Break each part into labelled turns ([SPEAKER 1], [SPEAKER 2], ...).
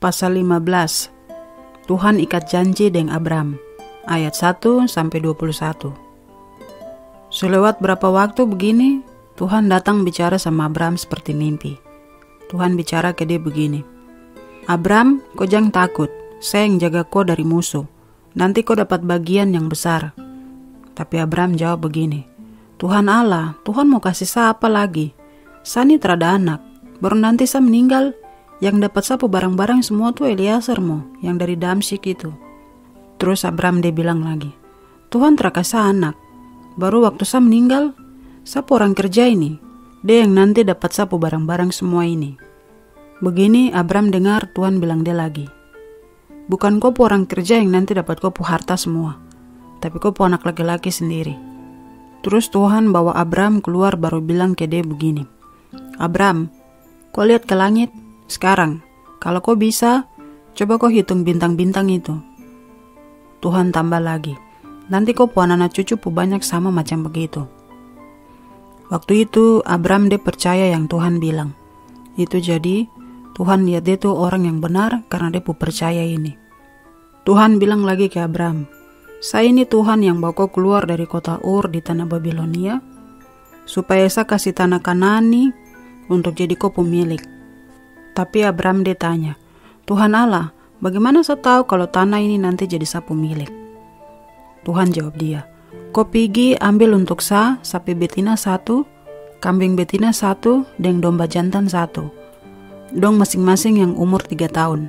[SPEAKER 1] pasal 15. Tuhan ikat janji dengan Abram. Ayat 1-21. Selewat berapa waktu begini, Tuhan datang bicara sama Abram seperti mimpi. Tuhan bicara ke dia begini, Abram, kau jangan takut, saya yang jaga kau dari musuh. Nanti kau dapat bagian yang besar. Tapi Abram jawab begini, Tuhan Allah, Tuhan mau kasih saya apa lagi? Saya ini terada anak, baru nanti saya meninggal. Yang dapat sapu barang-barang semua tuh Eliezer mo, yang dari Damsyik itu. Terus Abram dia bilang lagi, Tuhan terakasa anak, baru waktu saya meninggal, sapu orang kerja ini, dia yang nanti dapat sapu barang-barang semua ini. Begini Abram dengar Tuhan bilang dia lagi, bukan kau orang kerja yang nanti dapat kau harta semua, tapi kau anak laki-laki sendiri. Terus Tuhan bawa Abram keluar baru bilang ke dia begini, Abram, kau lihat ke langit. Sekarang, kalau kau bisa, coba kau hitung bintang-bintang itu. Tuhan tambah lagi, nanti kau anak cucu banyak sama macam begitu. Waktu itu Abram dia percaya yang Tuhan bilang. Itu jadi Tuhan lihat dia tuh orang yang benar karena dia percaya ini. Tuhan bilang lagi ke Abram, saya ini Tuhan yang bawa kau keluar dari kota Ur di tanah Babilonia, supaya saya kasih tanah Kanaani untuk jadi kau pemilik. Tapi Abram dia tanya, Tuhan Allah, bagaimana saya tahu kalau tanah ini nanti jadi saya pemilik? Tuhan jawab dia, kau pergi ambil untuk saya sapi betina 1, kambing betina 1, dan domba jantan 1. Dong masing-masing yang umur 3 tahun.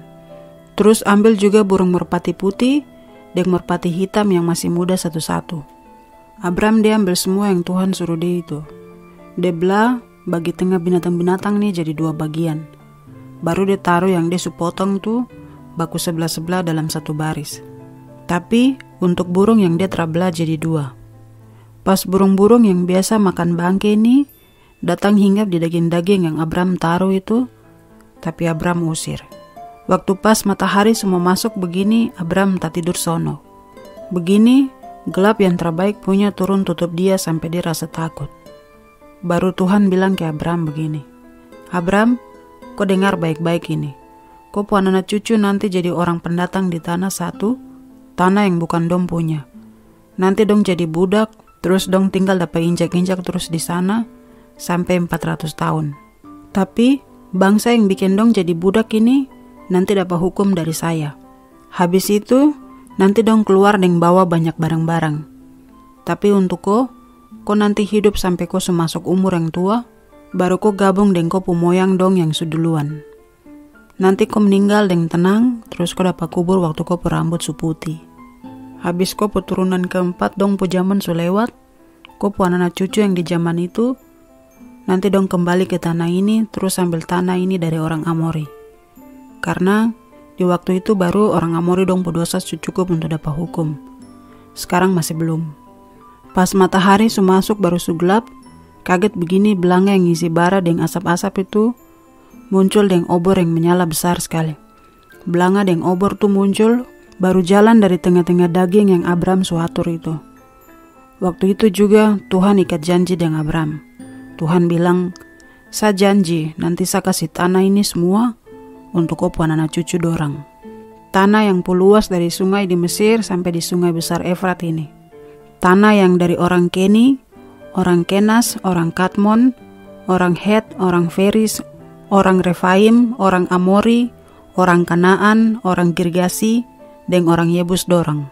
[SPEAKER 1] Terus ambil juga burung merpati putih dan merpati hitam yang masih muda 1-1. Abram dia ambil semua yang Tuhan suruh dia itu. Dia belah bagi tengah binatang-binatang nih jadi 2 bagian. Baru dia taruh yang dia potong tuh baku sebelah-sebelah dalam 1 baris. Tapi untuk burung yang dia terbelah jadi 2. Pas burung-burung yang biasa makan bangke ini datang hinggap di daging-daging yang Abram taruh itu, tapi Abram usir. Waktu pas matahari semua masuk begini, Abram tak tidur sono. Begini gelap yang terbaik punya turun tutup dia sampai dia rasa takut. Baru Tuhan bilang ke Abram begini, Abram, kau dengar baik-baik ini. Kau anak cucu nanti jadi orang pendatang di tanah 1, tanah yang bukan dong punya. Nanti dong jadi budak, terus dong tinggal dapat injak-injak terus di sana sampai 400 tahun. Tapi bangsa yang bikin dong jadi budak ini nanti dapat hukum dari saya. Habis itu nanti dong keluar dan bawa banyak barang-barang. Tapi untuk kau nanti hidup sampai kau semasuk umur yang tua, baru kau gabung dengan kau moyang dong yang suduluan. Nanti kau meninggal dengan tenang, terus kau dapat kubur waktu kau rambut putih. Habis kau turunan keempat dong zaman lewat, kau anak cucu yang di zaman itu, nanti dong kembali ke tanah ini, terus ambil tanah ini dari orang Amori. Karena di waktu itu baru orang Amori dong dosa cukup untuk dapat hukum. Sekarang masih belum. Pas matahari masuk baru gelap, kaget begini belanga yang isi bara dengan asap-asap itu muncul dengan obor yang menyala besar sekali. Belanga dengan obor tuh muncul baru jalan dari tengah-tengah daging yang Abram suatur itu. Waktu itu juga Tuhan ikat janji dengan Abram. Tuhan bilang, saya janji nanti saya kasih tanah ini semua untuk kau anak cucu dorang. Tanah yang luas dari sungai di Mesir sampai di sungai besar Efrat ini. Tanah yang dari orang Keni, orang Kenas, orang Katmon, orang Het, orang Feris, orang Refaim, orang Amori, orang Kanaan, orang Girgasi, dan orang Yebus dorang.